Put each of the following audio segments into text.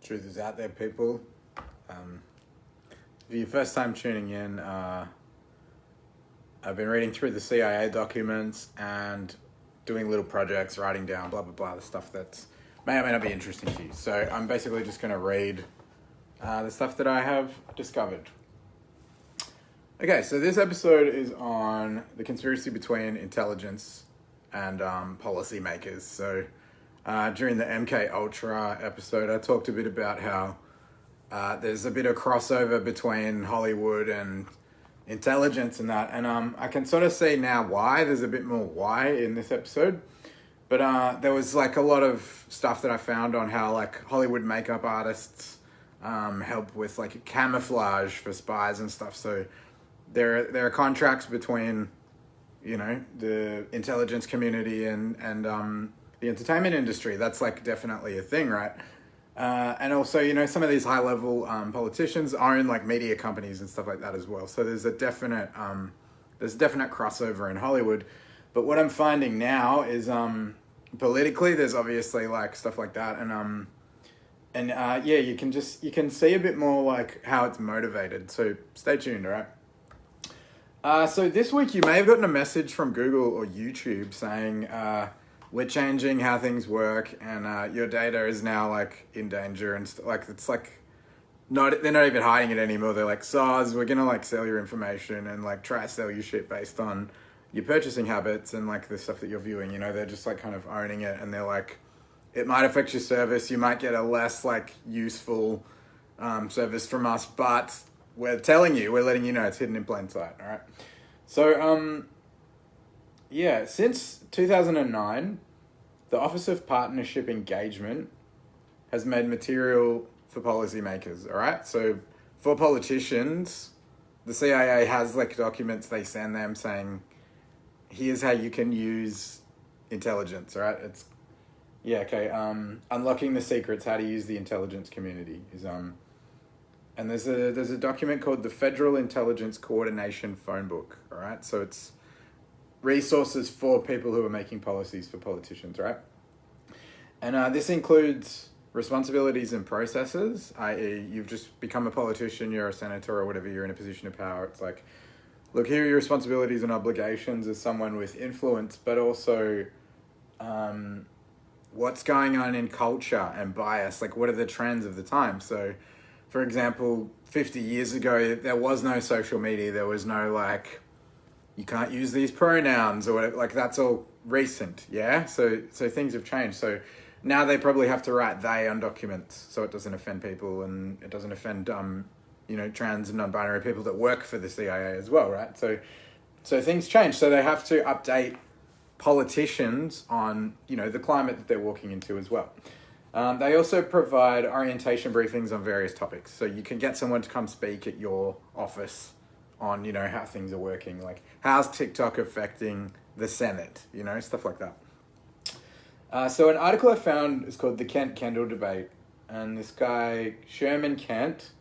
Truth is out there, people. If you're first time tuning in, I've been reading through the CIA documents and doing little projects, writing down blah blah blah, the stuff that may or may not be interesting to you. So I'm basically just going to read the stuff that I have discovered. Okay, so this episode is on the conspiracy between intelligence and policymakers. So during the MK Ultra episode, I talked a bit about how there's a bit of crossover between Hollywood and intelligence and that. And I can sort of see now why. There's a bit more why in this episode. But there was like a lot of stuff that I found on how like Hollywood makeup artists help with like camouflage for spies and stuff. So there are contracts between, you know, the intelligence community and the entertainment industry. That's like definitely a thing, right? And also, you know, some of these high level politicians own like media companies and stuff like that as well. So there's a definite crossover in Hollywood. But what I'm finding now is politically, there's obviously like stuff like that, and yeah, you can see a bit more like how it's motivated. So stay tuned, all right? So this week you may have gotten a message from Google or YouTube saying we're changing how things work, and your data is now like in danger, and like it's like they're not even hiding it anymore. They're like, SARS, we're gonna like sell your information and like try to sell you shit based on your purchasing habits and like the stuff that you're viewing. You know, they're just like kind of owning it, and they're like, it might affect your service. You might get a less like useful service from us, but we're letting you know it's hidden in plain sight. All right. So yeah, since 2009, the Office of Partnership Engagement has made material for policymakers, all right? So for politicians, the CIA has like documents they send them saying, here's how you can use intelligence, all right? Unlocking the secrets, how to use the intelligence community is, and there's a document called the Federal Intelligence Coordination Phone Book, all right? So it's resources for people who are making policies for politicians, right? And this includes responsibilities and processes, i.e. you've just become a politician, you're a senator or whatever, you're in a position of power. It's like, look, here are your responsibilities and obligations as someone with influence, but also what's going on in culture and bias, like what are the trends of the time? So, for example, 50 years ago, there was no social media, there was no like, you can't use these pronouns or whatever, like that's all recent, yeah? So things have changed. So now they probably have to write they on documents so it doesn't offend people and it doesn't offend, you know, trans and non-binary people that work for the CIA as well, right? So things change. So they have to update politicians on, you know, the climate that they're walking into as well. They also provide orientation briefings on various topics. So you can get someone to come speak at your office on, you know, how things are working, like how's TikTok affecting the Senate, you know, stuff like that. So an article I found is called the Kenden Debate, and this guy, Sherman Kent,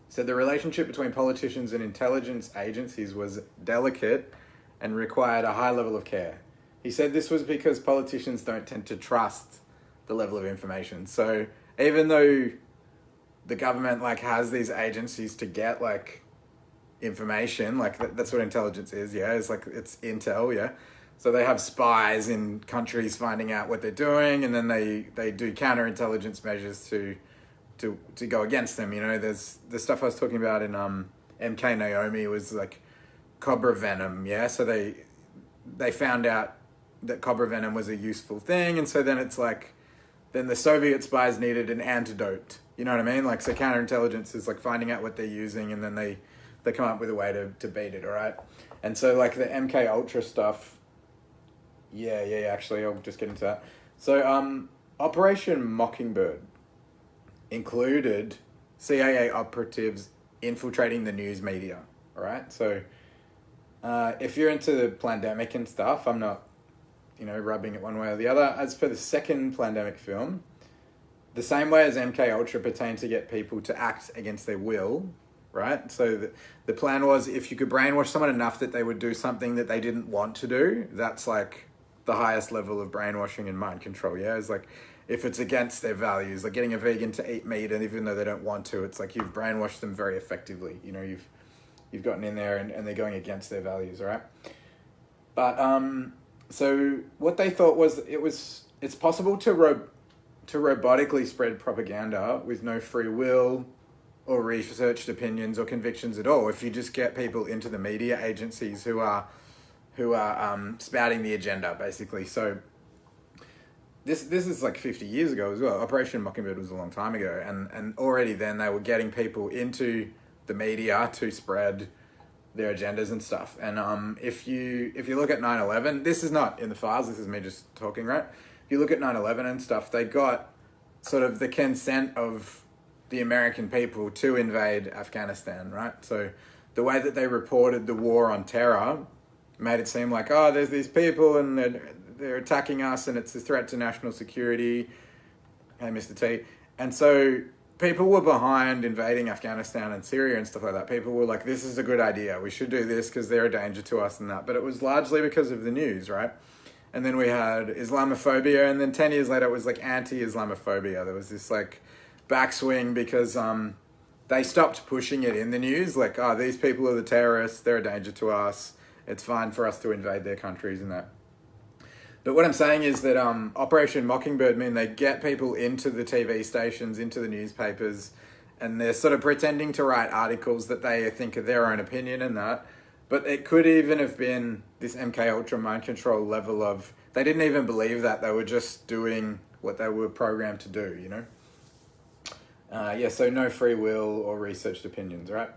said the relationship between politicians and intelligence agencies was delicate and required a high level of care. He said this was because politicians don't tend to trust the level of information. So even though the government like has these agencies to get like information, like that's what intelligence is, yeah, it's like it's intel, yeah. So they have spies in countries finding out what they're doing, and then they do counterintelligence measures to go against them. You know, there's the stuff I was talking about in MK Naomi was like cobra venom, yeah. So they found out that cobra venom was a useful thing, and so then it's like then the Soviet spies needed an antidote. You know what I mean? Like, so counterintelligence is like finding out what they're using, and then they come up with a way to beat it, all right? And so like the MK Ultra stuff, yeah, actually, I'll just get into that. So Operation Mockingbird included CIA operatives infiltrating the news media, all right? So if you're into the pandemic and stuff, I'm not, you know, rubbing it one way or the other. As per the second pandemic film, the same way as MK Ultra pertained to get people to act against their will, right? So the plan was if you could brainwash someone enough that they would do something that they didn't want to do, that's like the highest level of brainwashing and mind control, yeah? It's like if it's against their values, like getting a vegan to eat meat, and even though they don't want to, it's like you've brainwashed them very effectively. You know, you've gotten in there and they're going against their values, all right? But so what they thought was it's possible to robotically spread propaganda with no free will or researched opinions or convictions at all if you just get people into the media agencies who are spouting the agenda, basically. So this is like 50 years ago as well. Operation Mockingbird was a long time ago, and already then they were getting people into the media to spread their agendas and stuff. And if you look at 9/11, this is not in the files, this is me just talking, right? If you look at 9/11 and stuff, they got sort of the consent of the American people to invade Afghanistan, right? So the way that they reported the war on terror made it seem like, oh, there's these people and they're attacking us and it's a threat to national security. Hey, Mr. T. And so people were behind invading Afghanistan and Syria and stuff like that. People were like, this is a good idea. We should do this because they're a danger to us and that. But it was largely because of the news, right? And then we had Islamophobia, and then 10 years later it was like anti-Islamophobia. There was this like backswing because they stopped pushing it in the news. Like, oh, these people are the terrorists. They're a danger to us. It's fine for us to invade their countries and that. But what I'm saying is that Operation Mockingbird mean they get people into the TV stations, into the newspapers, and they're sort of pretending to write articles that they think are their own opinion and that. But it could even have been this MK Ultra mind control level of, they didn't even believe that. They were just doing what they were programmed to do, you know? So no free will or researched opinions, right?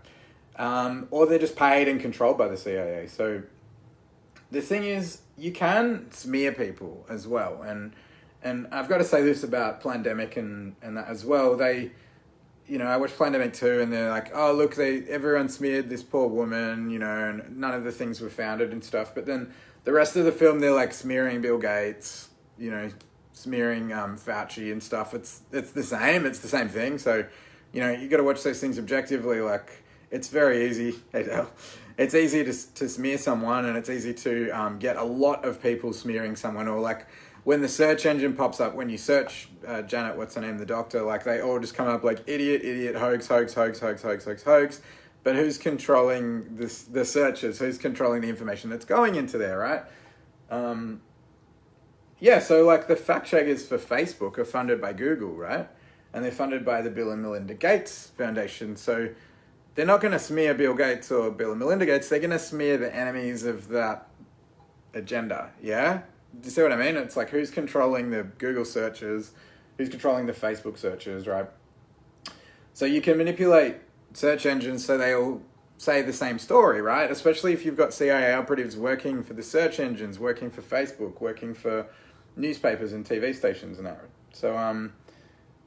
Or they're just paid and controlled by the CIA. So the thing is, you can smear people as well. And I've got to say this about Plandemic and that as well. They, you know, I watched Plandemic 2 and they're like, oh, look, everyone smeared this poor woman, you know, and none of the things were founded and stuff. But then the rest of the film, they're like smearing Bill Gates, you know, smearing Fauci and stuff. It's the same thing. So, you know, you got to watch those things objectively. Like, it's very easy. Hey, Dale. It's easy to smear someone, and it's easy to get a lot of people smearing someone. Or like when the search engine pops up, when you search Janet, what's her name, the doctor, like they all just come up like idiot, hoax. But who's controlling the searches? Who's controlling the information that's going into there, right? So like the fact checkers for Facebook are funded by Google, right? And they're funded by the Bill and Melinda Gates Foundation. So they're not going to smear Bill Gates or Bill and Melinda Gates. They're going to smear the enemies of that agenda, yeah? Do you see what I mean? It's like, who's controlling the Google searches? Who's controlling the Facebook searches, right? So you can manipulate search engines so they all say the same story, right? Especially if you've got CIA operatives working for the search engines, working for Facebook, working for newspapers and TV stations and that. So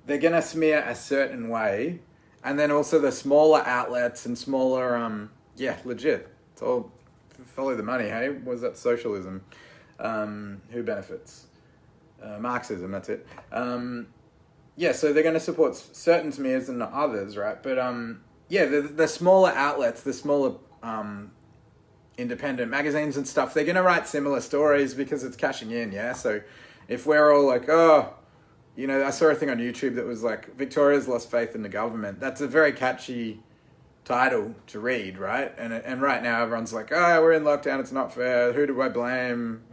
they're going to smear a certain way. And then also the smaller outlets and smaller, legit. It's all follow the money, hey? Was that socialism? Who benefits? Marxism, that's it. So they're going to support certain smears and not others, right? But the smaller outlets, the smaller independent magazines and stuff, they're going to write similar stories because it's cashing in, yeah? So if we're all like, oh, you know, I saw a thing on YouTube that was like, Victoria's lost faith in the government. That's a very catchy title to read, right? And right now everyone's like, oh, we're in lockdown, it's not fair. Who do I blame?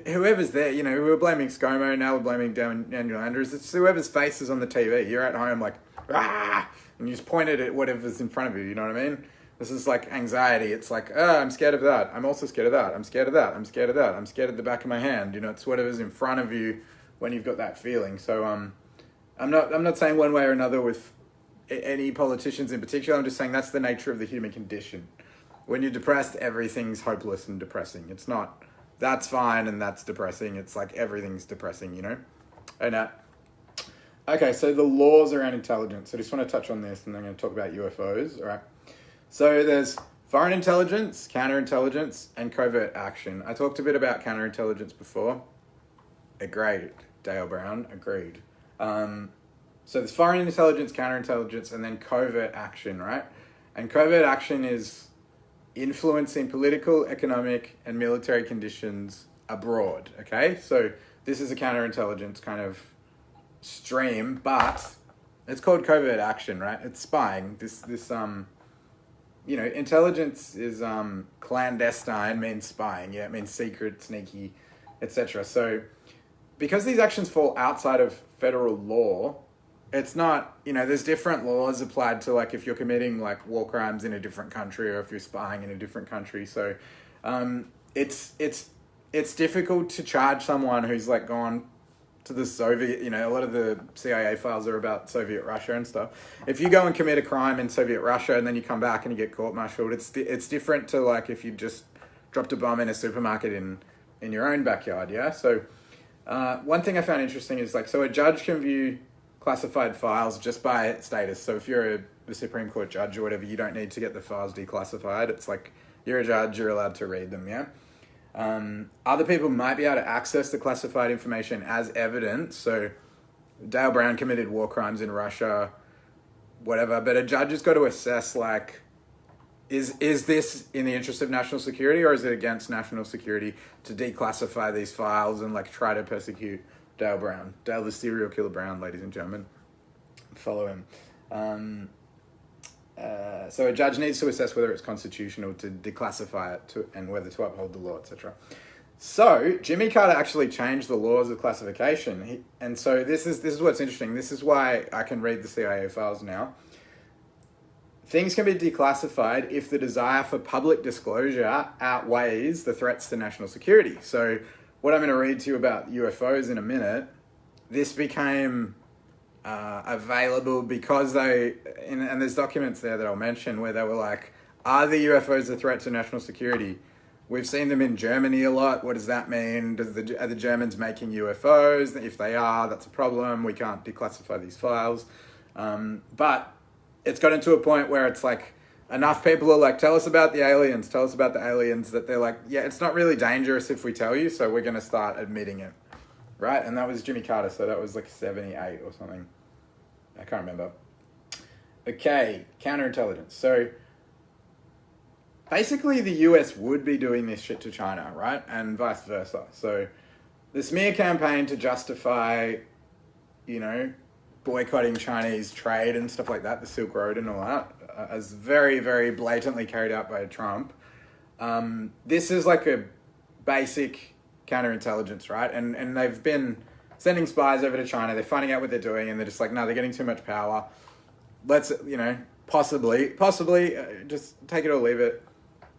Whoever's there, you know, we were blaming ScoMo, now we're blaming Daniel Andrews. It's whoever's face is on the TV. You're at home like, ah, and you just pointed at whatever's in front of you, you know what I mean? This is like anxiety. It's like, I'm scared of that. I'm also scared of that. I'm scared of that. I'm scared of that. I'm scared of the back of my hand. You know, it's whatever's in front of you when you've got that feeling. So I'm not saying one way or another with any politicians in particular. I'm just saying that's the nature of the human condition. When you're depressed, everything's hopeless and depressing. It's not, that's fine and that's depressing. It's like everything's depressing, you know? And okay, so the laws around intelligence. So I just want to touch on this and then I'm going to talk about UFOs, all right? So there's foreign intelligence, counterintelligence, and covert action. I talked a bit about counterintelligence before. Agreed. Dale Brown, agreed. So there's foreign intelligence, counterintelligence, and then covert action, right? And covert action is influencing political, economic, and military conditions abroad, okay? So this is a counterintelligence kind of stream, but it's called covert action, right? It's spying. This intelligence is clandestine, means spying. Yeah, it means secret, sneaky, etc. So because these actions fall outside of federal law, it's not, there's different laws applied to, like, if you're committing, like, war crimes in a different country or if you're spying in a different country. So it's difficult to charge someone who's, like, gone to the Soviet, a lot of the CIA files are about Soviet Russia and stuff. If you go and commit a crime in Soviet Russia and then you come back and you get court-martialed, it's different to, like, if you just dropped a bomb in a supermarket in your own backyard, yeah? So one thing I found interesting is, like, so a judge can view classified files just by status. So if you're the Supreme Court judge or whatever, you don't need to get the files declassified. It's like, you're a judge, you're allowed to read them, yeah? Other people might be able to access the classified information as evidence. So Dale Brown committed war crimes in Russia, whatever, but a judge has got to assess, like, is this in the interest of national security or is it against national security to declassify these files and, like, try to persecute Dale Brown. Dale the serial killer Brown, ladies and gentlemen. Follow him. So a judge needs to assess whether it's constitutional to declassify it and whether to uphold the law, etc. So Jimmy Carter actually changed the laws of classification. And so this is what's interesting. This is why I can read the CIA files now. Things can be declassified if the desire for public disclosure outweighs the threats to national security. So what I'm going to read to you about UFOs in a minute, this became available because and there's documents there that I'll mention where they were like, are the UFOs a threat to national security? We've seen them in Germany a lot. What does that mean? Are the Germans making UFOs? If they are, that's a problem. We can't declassify these files. But it's gotten to a point where it's like, enough people are like, tell us about the aliens, that they're like, yeah, it's not really dangerous if we tell you, so we're going to start admitting it, right? And that was Jimmy Carter, so that was like 78 or something. I can't remember. Okay, counterintelligence. So basically the US would be doing this shit to China, right? And vice versa. So the smear campaign to justify, boycotting Chinese trade and stuff like that, the Silk Road and all that, as very, very blatantly carried out by Trump. This is like a basic counterintelligence, right? And they've been sending spies over to China. They're finding out what they're doing, and they're just like, no, they're getting too much power. Let's, possibly, just take it or leave it.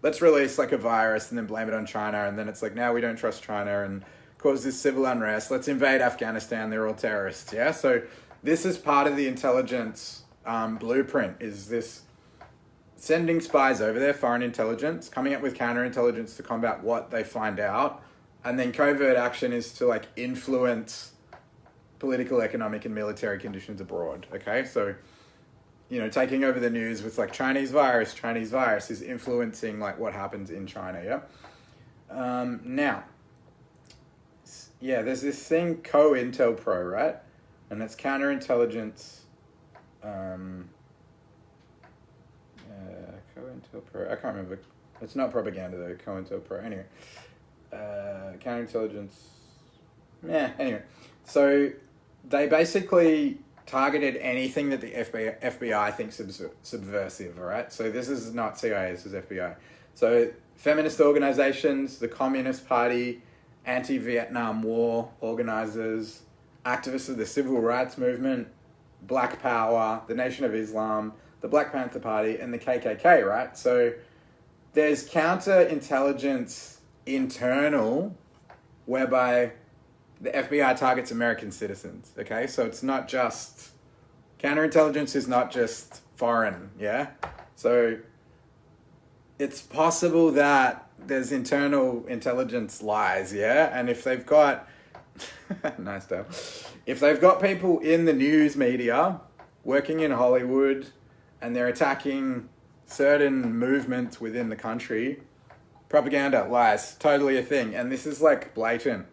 Let's release like a virus and then blame it on China. And then it's like, now we don't trust China and cause this civil unrest. Let's invade Afghanistan. They're all terrorists. Yeah. So this is part of the intelligence blueprint, is this sending spies over there, foreign intelligence, coming up with counterintelligence to combat what they find out. And then covert action is to like influence political, economic, and military conditions abroad. Okay. So, taking over the news with like Chinese virus is influencing like what happens in China. Yeah. Now, there's this thing, COINTELPRO, right? And that's counterintelligence. COINTELPRO. I can't remember. It's not propaganda though. COINTELPRO. Anyway, counterintelligence. Anyway, so they basically targeted anything that the FBI thinks is subversive. All right. So this is not CIA. This is FBI. So feminist organizations, the Communist Party, anti-Vietnam War organizers, activists of the civil rights movement, Black Power, the Nation of Islam, the Black Panther Party, and the KKK, right? So there's counterintelligence internal whereby the FBI targets American citizens, okay? So it's not just, counterintelligence is not just foreign, yeah? So it's possible that there's internal intelligence lies, yeah? And if they've got, nice Dale. If they've got people in the news media working in Hollywood and they're attacking certain movements within the country, propaganda, lies, totally a thing. And this is like blatant.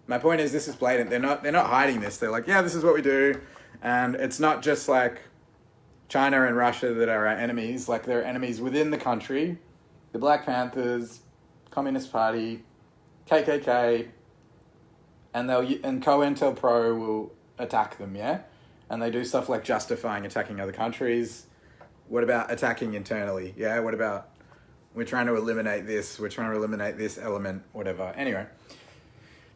My point is, this is blatant. They're not hiding this. They're like, yeah, this is what we do. And it's not just like China and Russia that are our enemies. Like, they're enemies within the country. The Black Panthers, Communist Party, KKK, and COINTELPRO will attack them, yeah? And they do stuff like justifying attacking other countries. What about attacking internally? Yeah, what about we're trying to eliminate this, we're trying to eliminate this element, whatever. Anyway,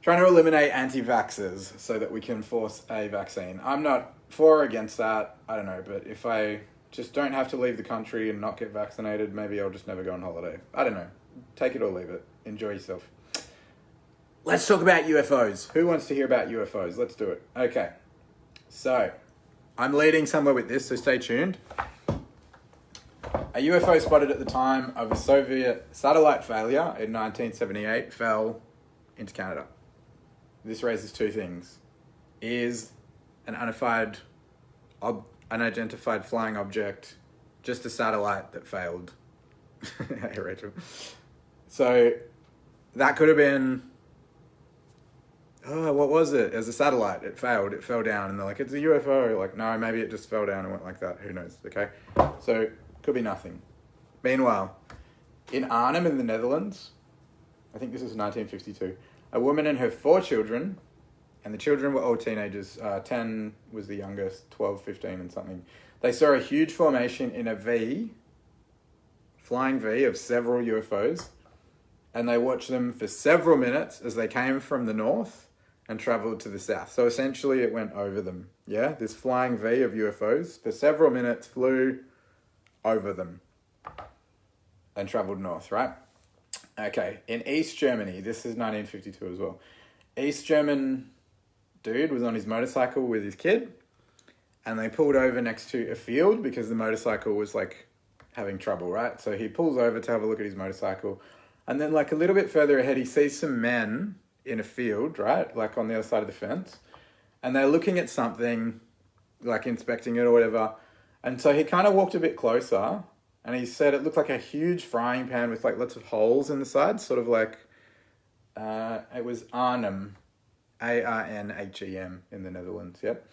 trying to eliminate anti-vaxxers so that we can force a vaccine. I'm not for or against that, I don't know, but if I just don't have to leave the country and not get vaccinated, maybe I'll just never go on holiday. I don't know. Take it or leave it. Enjoy yourself. Let's talk about UFOs. Who wants to hear about UFOs? Let's do it. Okay. So, I'm leading somewhere with this, so stay tuned. A UFO spotted at the time of a Soviet satellite failure in 1978 fell into Canada. This raises two things. Is an unidentified flying object just a satellite that failed? Hey, Rachel. So, that could have been... Oh, what was it? As a satellite, it failed. It fell down, and they're like, it's a UFO. Like, no, maybe it just fell down and went like that. Who knows? Okay, so could be nothing. Meanwhile, in Arnhem in the Netherlands, I think this is 1952, a woman and her 4 children, and the children were all teenagers. 10 was the youngest, 12, 15, and something. They saw a huge formation in a V, flying V of several UFOs, and they watched them for several minutes as they came from the north and travelled to the south. So essentially it went over them, yeah? This flying V of UFOs for several minutes flew over them and travelled north, right? Okay, in East Germany, this is 1952 as well. East German dude was on his motorcycle with his kid, and they pulled over next to a field because the motorcycle was like having trouble, right? So he pulls over to have a look at his motorcycle, and then like a little bit further ahead, he sees some men in a field, right? Like on the other side of the fence. And they're looking at something, like inspecting it or whatever. And so he kind of walked a bit closer, and he said it looked like a huge frying pan with like lots of holes in the sides, sort of like, it was Arnhem, Arnhem in the Netherlands, yep.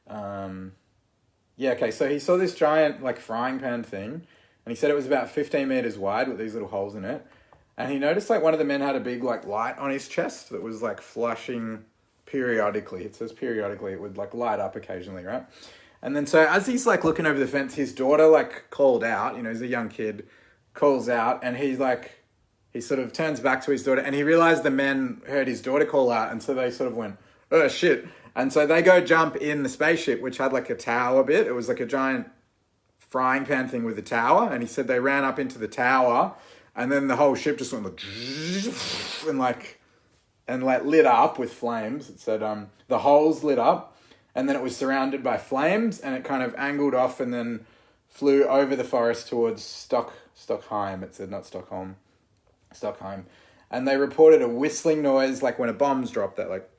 Yeah, okay, so he saw this giant like frying pan thing, and he said it was about 15 meters wide with these little holes in it. And he noticed like one of the men had a big like light on his chest that was like flashing periodically. It says periodically, it would like light up occasionally, right? And then so as he's like looking over the fence, his daughter like called out, you know, he's a young kid, calls out, and he's like, he sort of turns back to his daughter, and he realized the men heard his daughter call out, and so they sort of went, oh shit. And so they go jump in the spaceship, which had like a tower bit. It was like a giant frying pan thing with a tower. And he said they ran up into the tower, and then the whole ship just went like, and lit up with flames. It said the holes lit up, and then it was surrounded by flames, and it kind of angled off and then flew over the forest towards Stockholm. It said not Stockholm, Stockholm. And they reported a whistling noise, like when a bomb's dropped, that like,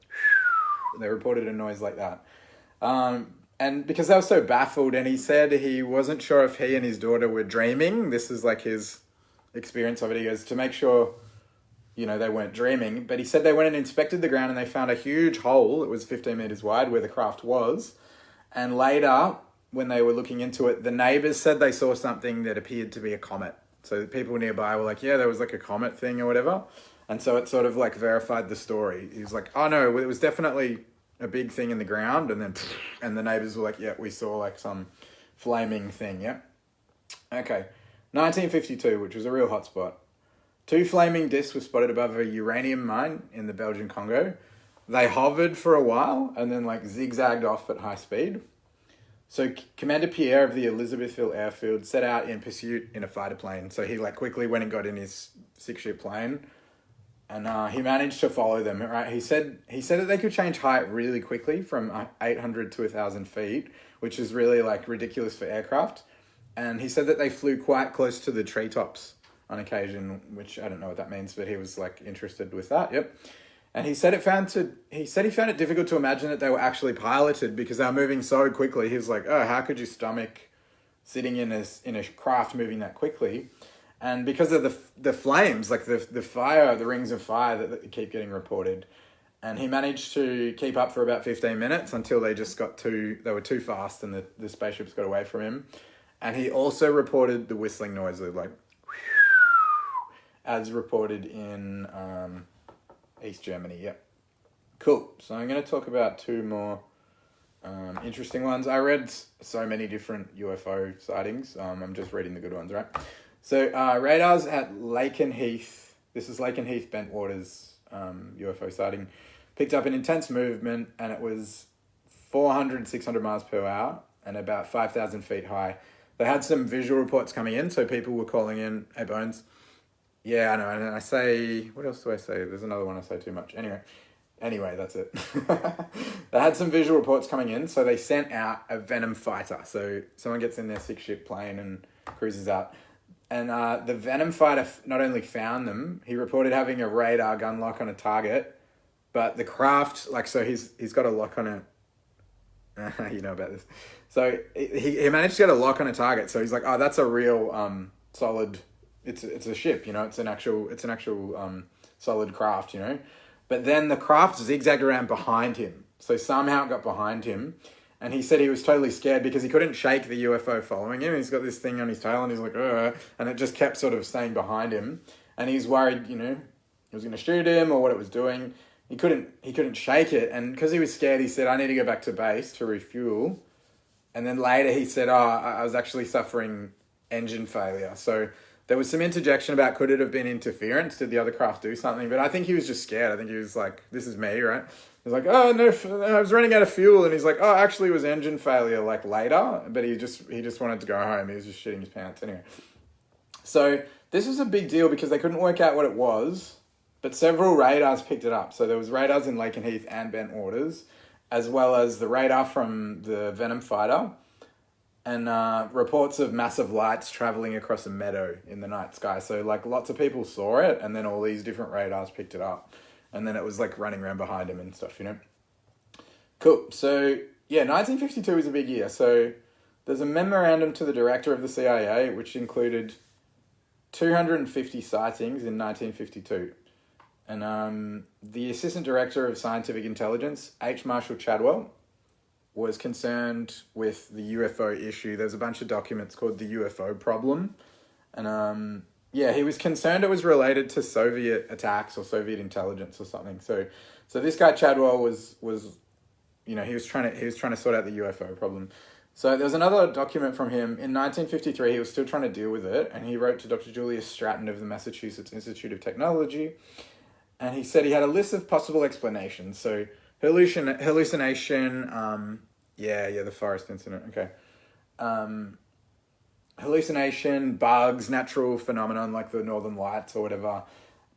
they reported a noise like that. And because they were so baffled, and he said he wasn't sure if he and his daughter were dreaming. This is like his experience of it. He goes, to make sure, you know, they weren't dreaming. But he said they went and inspected the ground, and they found a huge hole. It was 15 meters wide where the craft was. And later, when they were looking into it, the neighbors said they saw something that appeared to be a comet. So the people nearby were like, yeah, there was like a comet thing or whatever. And so it sort of like verified the story. He was like, oh no, it was definitely a big thing in the ground. And then, and the neighbors were like, yeah, we saw like some flaming thing. Yeah. Okay. 1952, which was a real hotspot. 2 flaming discs were spotted above a uranium mine in the Belgian Congo. They hovered for a while and then like zigzagged off at high speed. So Commander Pierre of the Elizabethville airfield set out in pursuit in a fighter plane. So he like quickly went and got in his 6-ship plane, and he managed to follow them. Right? He said that they could change height really quickly from 800 to 1,000 feet, which is really like ridiculous for aircraft. And he said that they flew quite close to the treetops on occasion, which I don't know what that means, but he was like interested with that. Yep. And he said he found it difficult to imagine that they were actually piloted because they were moving so quickly. He was like, oh, how could you stomach sitting in a craft moving that quickly? And because of the flames, like the fire, the rings of fire that keep getting reported. And he managed to keep up for about 15 minutes until they were too fast and the spaceships got away from him. And he also reported the whistling noise of like, as reported in East Germany, yep. Cool. So I'm going to talk about two more interesting ones. I read so many different UFO sightings. I'm just reading the good ones, right? So radars at Lakenheath. This is Lakenheath Bentwaters UFO sighting. Picked up an intense movement, and it was 400, 600 miles per hour and about 5,000 feet high. They had some visual reports coming in, so people were calling in, "Hey, Bones." Yeah, I know. And I say, what else do I say? There's another one I say too much. Anyway, that's it. They had some visual reports coming in, so they sent out a Venom fighter. So someone gets in their 6-ship plane and cruises out. And the Venom fighter not only found them, he reported having a radar gun lock on a target, but the craft, so he's got a lock on it. You know about this. So he managed to get a lock on a target. So he's like, oh, that's a real solid. It's a ship, it's an actual solid craft, But then the craft zigzagged around behind him. So somehow it got behind him. And he said he was totally scared because he couldn't shake the UFO following him. He's got this thing on his tail and he's like, ugh, and it just kept sort of staying behind him. And he's worried, it was going to shoot him or what it was doing. He couldn't shake it. And because he was scared, he said, I need to go back to base to refuel. And then later he said, I was actually suffering engine failure. So there was some interjection about could it have been interference? Did the other craft do something? But I think he was just scared. I think he was like, this is me, right? He's like, oh, no, I was running out of fuel. And he's like, oh, actually it was engine failure later. But he just wanted to go home. He was just shitting his pants anyway. So this was a big deal because they couldn't work out what it was. But several radars picked it up. So there was radars in Lakenheath and Bentwaters, as well as the radar from the Venom fighter. And reports of massive lights traveling across a meadow in the night sky. So lots of people saw it, and then all these different radars picked it up. And then it was running around behind him and stuff, Cool. So, 1952 was a big year. So there's a memorandum to the director of the CIA, which included 250 sightings in 1952. And the assistant director of scientific intelligence, H. Marshall Chadwell, was concerned with the UFO issue. There's a bunch of documents called the UFO problem. And he was concerned it was related to Soviet attacks or Soviet intelligence or something. So this guy Chadwell was he was trying to sort out the UFO problem. So there was another document from him in 1953. He was still trying to deal with it, and he wrote to Dr. Julius Stratton of the Massachusetts Institute of Technology, and he said he had a list of possible explanations. So hallucination, the forest incident, okay. Hallucination, bugs, natural phenomenon like the Northern Lights or whatever.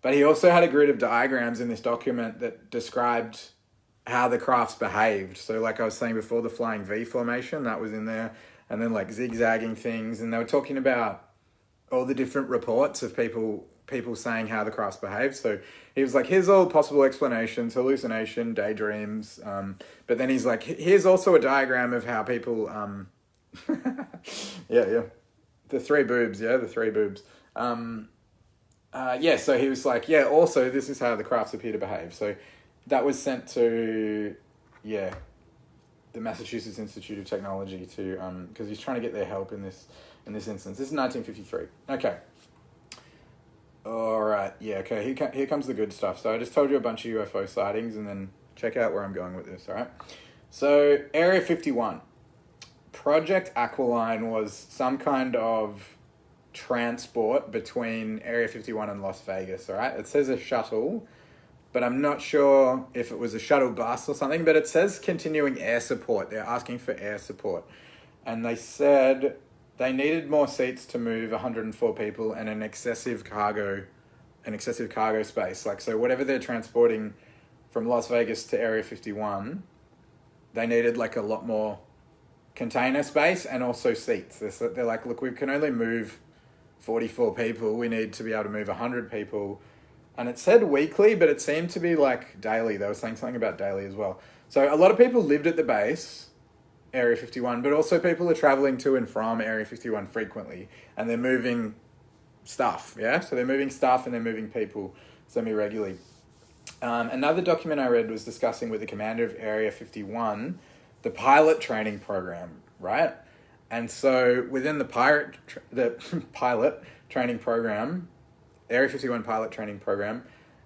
But he also had a grid of diagrams in this document that described how the crafts behaved. So like I was saying before, the flying V formation, that was in there. And then zigzagging things. And they were talking about all the different reports of people saying how the crafts behave. So he was like, here's all possible explanations: hallucination, daydreams. But then he's like, here's also a diagram of how people... The three boobs. So he was like, also this is how the crafts appear to behave. So that was sent to, the Massachusetts Institute of Technology to, because he's trying to get their help in this instance. This is 1953. Okay. All right. Yeah. Okay. Here comes the good stuff. So I just told you a bunch of UFO sightings, and then check out where I'm going with this. All right. So Area 51. Project Aquiline was some kind of transport between Area 51 and Las Vegas, all right? It says a shuttle, but I'm not sure if it was a shuttle bus or something, but it says continuing air support. They're asking for air support. And they said they needed more seats to move 104 people and an excessive cargo space. So whatever they're transporting from Las Vegas to Area 51, they needed a lot more container space and also seats. They're like, look, we can only move 44 people. We need to be able to move 100 people. And it said weekly, but it seemed to be daily. They were saying something about daily as well. So a lot of people lived at the base, Area 51, but also people are traveling to and from Area 51 frequently, and they're moving stuff, yeah? So they're moving stuff and they're moving people semi-regularly. Another document I read was discussing with the commander of Area 51 the pilot training program, right? And so within the pilot training program, Area 51 pilot training program,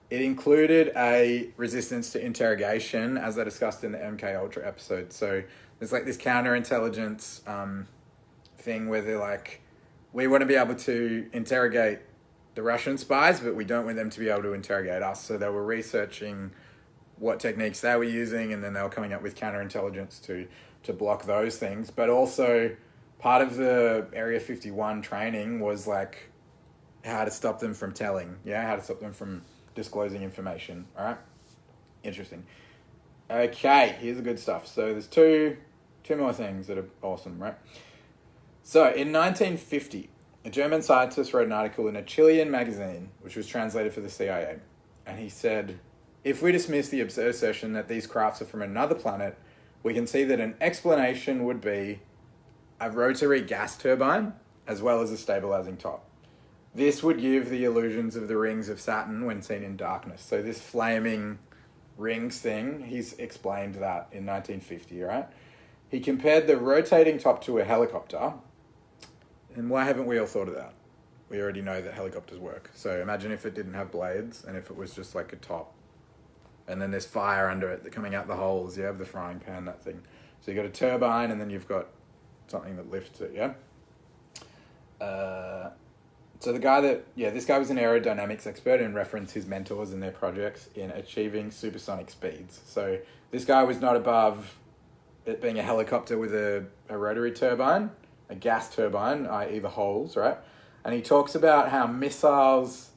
It included a resistance to interrogation, as I discussed in the MK Ultra episode. So there's like this counterintelligence thing where they're like, we want to be able to interrogate the Russian spies, but we don't want them to be able to interrogate us. So they were researching what techniques they were using, and then they were coming up with counterintelligence to block those things. But also part of the Area 51 training was like how to stop them from telling, how to stop them from disclosing information. All right, interesting. Okay, here's the good stuff. So there's two more things that are awesome, right? So in 1950, a German scientist wrote an article in a Chilean magazine, which was translated for the CIA, and he said, if we dismiss the absurd assertion that these crafts are from another planet, we can see that an explanation would be a rotary gas turbine as well as a stabilizing top. This would give the illusions of the rings of Saturn when seen in darkness. So this flaming rings thing, he's explained that in 1950, right? He compared the rotating top to a helicopter. And why haven't we all thought of that? We already know that helicopters work. So imagine if it didn't have blades and if it was just like a top. And then there's fire under it coming out the holes. You have the frying pan, that thing. So you've got a turbine and then you've got something that lifts it, yeah? So the guy this guy was an aerodynamics expert and referenced his mentors and their projects in achieving supersonic speeds. So this guy was not above it being a helicopter with a rotary turbine, a gas turbine, i.e. the holes, right? And he talks about how missiles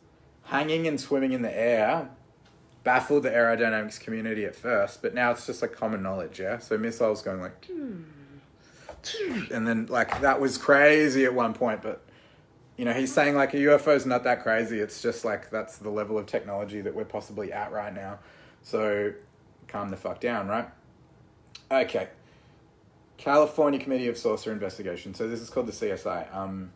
hanging and swimming in the air baffled the aerodynamics community at first, but now it's just like common knowledge, yeah? So missiles going like, and then like that was crazy at one point, but he's saying like a UFO is not that crazy. It's just like that's the level of technology that we're possibly at right now. So calm the fuck down, right? Okay. California Committee of Saucer Investigation. So this is called the CSI.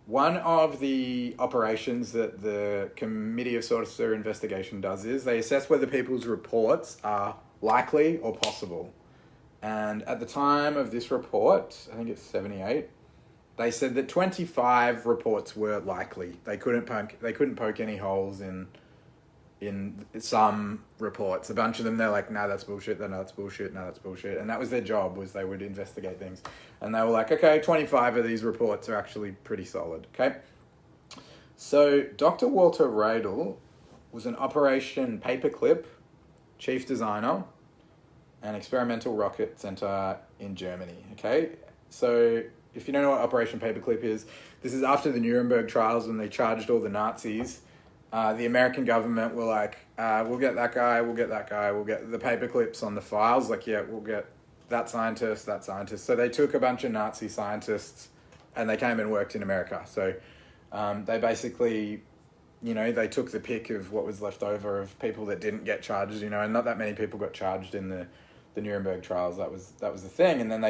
One of the operations that the Committee of Saucer Investigation does is they assess whether people's reports are likely or possible. And at the time of this report, I think it's 78, they said that 25 reports were likely. They couldn't poke any holes in some reports. A bunch of them, they're like, no, that's bullshit, no, that's bullshit, no, that's bullshit. And that was their job, was they would investigate things. And they were like, okay, 25 of these reports are actually pretty solid, okay? So Dr. Walter Radel was an Operation Paperclip chief designer and experimental rocket center in Germany, okay? So if you don't know what Operation Paperclip is, this is after the Nuremberg trials when they charged all the Nazis. The American government were like, we'll get that guy, we'll get the paperclips on the files. Like, yeah, we'll get that scientist. So they took a bunch of Nazi scientists and they came and worked in America. So they basically, they took the pick of what was left over of people that didn't get charged, and not that many people got charged in the Nuremberg trials. That was the thing. And then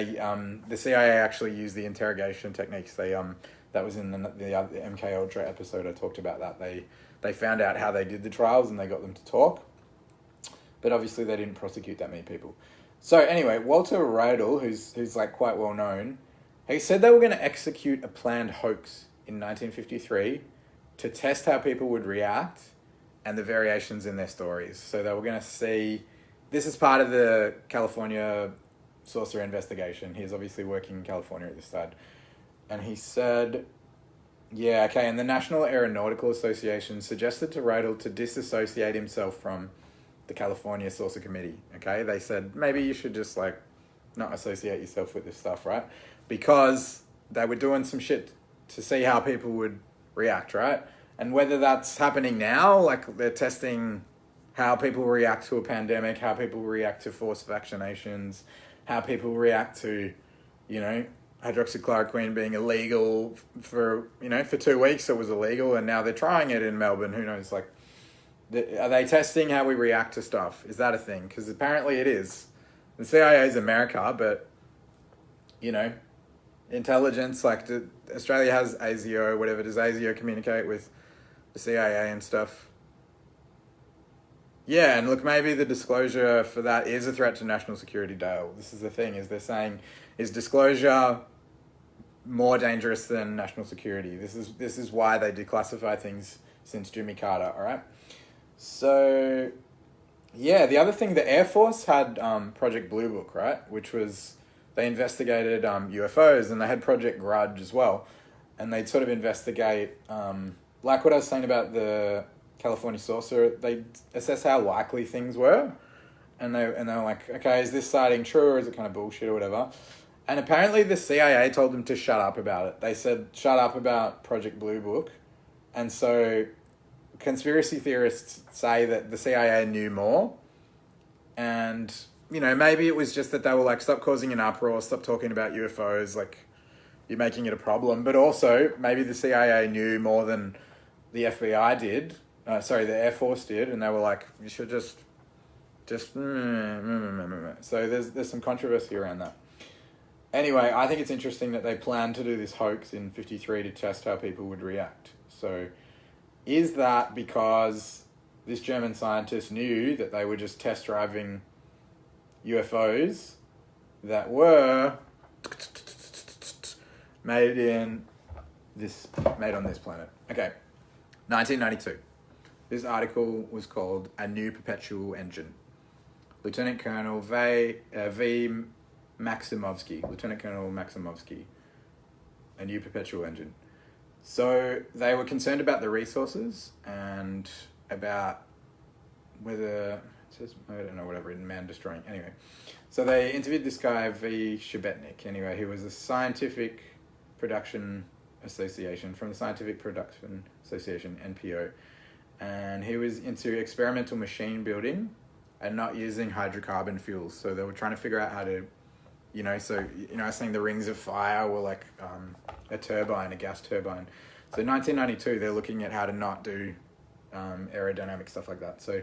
the CIA actually used the interrogation techniques. That was in the MK Ultra episode. I talked about that. They found out how they did the trials and they got them to talk, but obviously they didn't prosecute that many people. So anyway, Walter Radel, who's like quite well known, he said they were going to execute a planned hoax in 1953 to test how people would react and the variations in their stories. So they were going to see. This is part of the California saucer investigation. He's obviously working in California at this side. And he said, and the National Aeronautical Association suggested to Radel to disassociate himself from the California Saucer Committee, okay? They said, maybe you should just, like, not associate yourself with this stuff, right? Because they were doing some shit to see how people would react, right? And whether that's happening now, like, they're testing how people react to a pandemic, how people react to forced vaccinations, how people react to, hydroxychloroquine being illegal for 2 weeks. It was illegal, and now they're trying it in Melbourne. Who knows? Like, are they testing how we react to stuff? Is that a thing? Because apparently it is. The CIA is America, but intelligence. Like, Australia has ASIO, whatever. Does ASIO communicate with the CIA and stuff? Yeah, and look, maybe the disclosure for that is a threat to national security, Dale. This is the thing, is they're saying, is disclosure more dangerous than national security? This is why they declassify things since Jimmy Carter, all right? So, yeah, the other thing, the Air Force had Project Blue Book, right? Which was, they investigated UFOs, and they had Project Grudge as well. And they'd sort of investigate, like what I was saying about the California saucer, they assess how likely things were. And they were like, okay, is this sighting true, or is it kind of bullshit or whatever? And apparently the CIA told them to shut up about it. They said, shut up about Project Blue Book. And so conspiracy theorists say that the CIA knew more. And, you know, maybe it was just that they were like, stop causing an uproar, stop talking about UFOs, like, you're making it a problem. But also, maybe the CIA knew more than the FBI did. The Air Force did. And they were like, you should just... So there's some controversy around that. Anyway, I think it's interesting that they planned to do this hoax in 53 to test how people would react. So is that because this German scientist knew that they were just test driving UFOs that were made on this planet? Okay, 1992. This article was called A New Perpetual Engine. Lieutenant Colonel Maximovsky, A New Perpetual Engine. So they were concerned about the resources and about whether, it says, I don't know, whatever, man destroying. Anyway, so they interviewed this guy, Shebetnik. Anyway, he was a Scientific Production Association, from the Scientific Production Association, NPO. And he was into experimental machine building and not using hydrocarbon fuels. So they were trying to figure out how to, I was saying the rings of fire were like a turbine, a gas turbine. So 1992, they're looking at how to not do aerodynamic stuff like that. So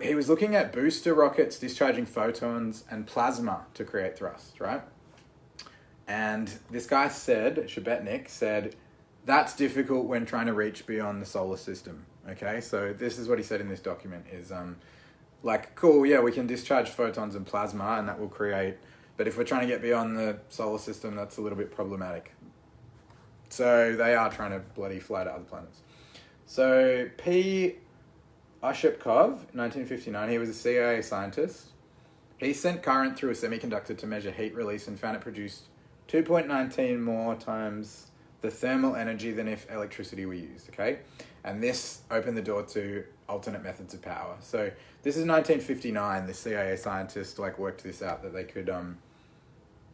he was looking at booster rockets discharging photons and plasma to create thrust, right? And this guy Shebetnik said, that's difficult when trying to reach beyond the solar system. Okay, so this is what he said in this document is, cool, yeah, we can discharge photons and plasma and that will create, but if we're trying to get beyond the solar system, that's a little bit problematic. So they are trying to bloody fly to other planets. So P. Oshepkov, 1959, he was a CIA scientist. He sent current through a semiconductor to measure heat release and found it produced 2.19 more times the thermal energy than if electricity were used, okay? And this opened the door to alternate methods of power. So this is 1959, the CIA scientist worked this out, that they could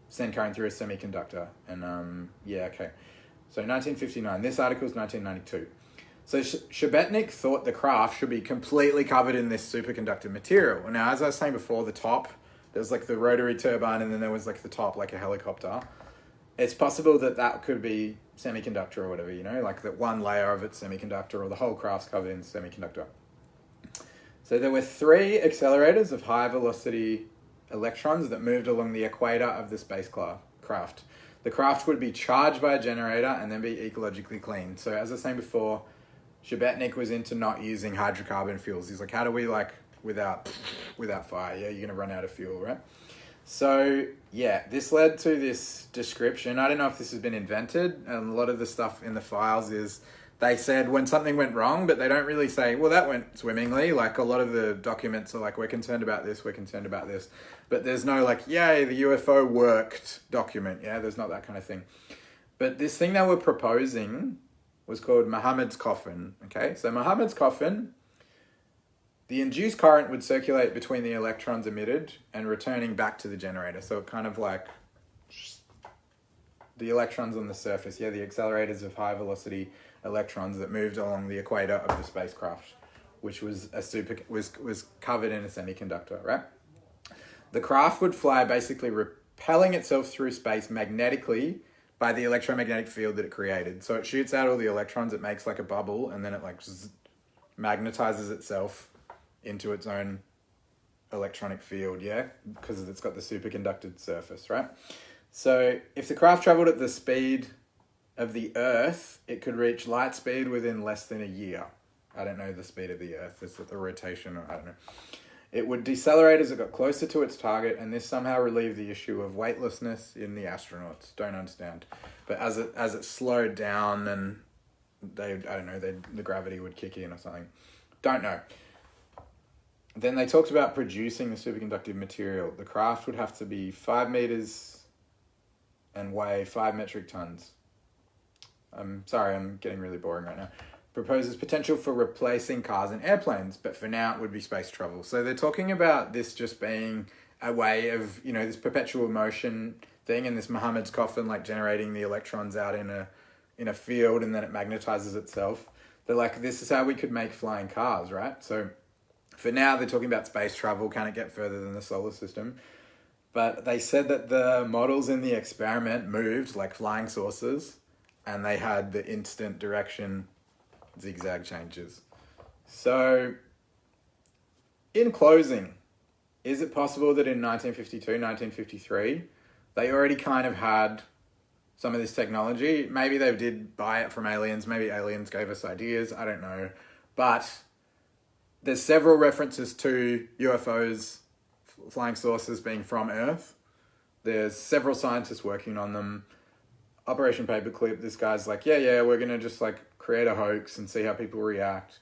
send current through a semiconductor. And okay. So 1959, this article is 1992. So Shebetnik thought the craft should be completely covered in this superconductor material. Now, as I was saying before, the top, there's the rotary turbine, and then there was the top, like a helicopter. It's possible that could be semiconductor or whatever, that one layer of it's semiconductor, or the whole craft's covered in semiconductor. So there were 3 accelerators of high velocity electrons that moved along the equator of the spacecraft. The craft would be charged by a generator and then be ecologically clean. So as I was saying before, Shebetnik was into not using hydrocarbon fuels. He's like, how do we without fire? Yeah, you're going to run out of fuel, right? So, yeah, this led to this description. I don't know if this has been invented. And a lot of the stuff in the files is they said when something went wrong, but they don't really say, well, that went swimmingly. A lot of the documents are we're concerned about this, we're concerned about this. But there's no yay, the UFO worked document. Yeah, there's not that kind of thing. But this thing they were proposing was called Muhammad's Coffin. Okay, so Muhammad's Coffin, the induced current would circulate between the electrons emitted and returning back to the generator. So it kind of the electrons on the surface, the accelerators of high velocity electrons that moved along the equator of the spacecraft, which was was covered in a semiconductor, right? The craft would fly basically repelling itself through space magnetically by the electromagnetic field that it created. So it shoots out all the electrons, it makes a bubble, and then it magnetizes itself into its own electronic field, because it's got the superconducted surface, right? So if the craft traveled at the speed of the Earth, it could reach light speed within less than a year. I don't know the speed of the Earth, it's the rotation, or I don't know. It would decelerate as it got closer to its target, and this somehow relieved the issue of weightlessness in the astronauts. Don't understand. But as it slowed down and I don't know, the gravity would kick in or something. Don't know. Then they talked about producing the superconductive material. The craft would have to be 5 meters and weigh 5 metric tons. I'm sorry, I'm getting really boring right now. Proposes potential for replacing cars and airplanes, but for now it would be space travel. So they're talking about this just being a way of, you know, this perpetual motion thing, and this Muhammad's coffin, like generating the electrons out in a field, and then it magnetizes itself. They're like, this is how we could make flying cars, right? So for now, they're talking about space travel. Can it get further than the solar system? But they said that the models in the experiment moved like flying saucers, and they had the instant direction zigzag changes. So, in closing, is it possible that in 1952, 1953, they already kind of had some of this technology? Maybe they did buy it from aliens. Maybe aliens gave us ideas. I don't know. But there's several references to UFOs, flying saucers, being from Earth. There's several scientists working on them. Operation Paperclip, this guy's like, yeah, we're going to just like create a hoax and see how people react.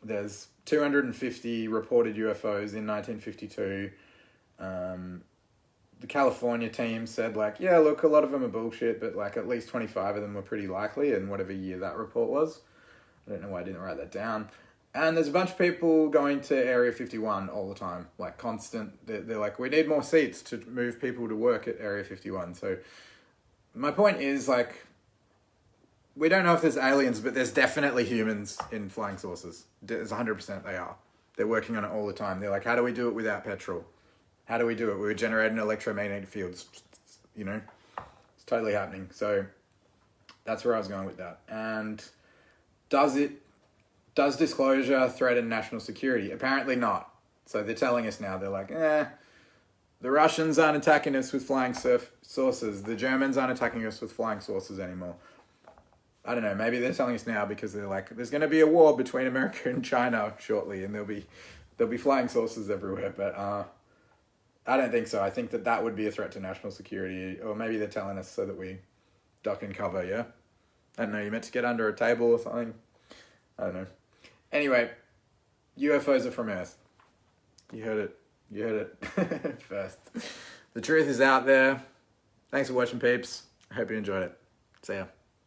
There's 250 reported UFOs in 1952. The California team said like, yeah, look, a lot of them are bullshit, but like at least 25 of them were pretty likely, in whatever year that report was. I don't know why I didn't write that down. And there's a bunch of people going to Area 51 all the time, like constant. They're like, we need more seats to move people to work at Area 51. So my point is, like, we don't know if there's aliens, but there's definitely humans in flying saucers. There's 100% they are. They're working on it all the time. They're like, how do we do it without petrol? How do we do it? We would generate an electromagnetic field. You know, it's totally happening. So that's where I was going with that. And does disclosure threaten national security? Apparently not. So they're telling us now, they're like, the Russians aren't attacking us with flying saucers. The Germans aren't attacking us with flying saucers anymore. I don't know, maybe they're telling us now because they're like, there's going to be a war between America and China shortly, and there'll be flying saucers everywhere. But I don't think so. I think that would be a threat to national security. Or maybe they're telling us so that we duck and cover, yeah? I don't know, you meant to get under a table or something? I don't know. Anyway, UFOs are from Earth. You heard it first. The truth is out there. Thanks for watching, peeps. I hope you enjoyed it. See ya.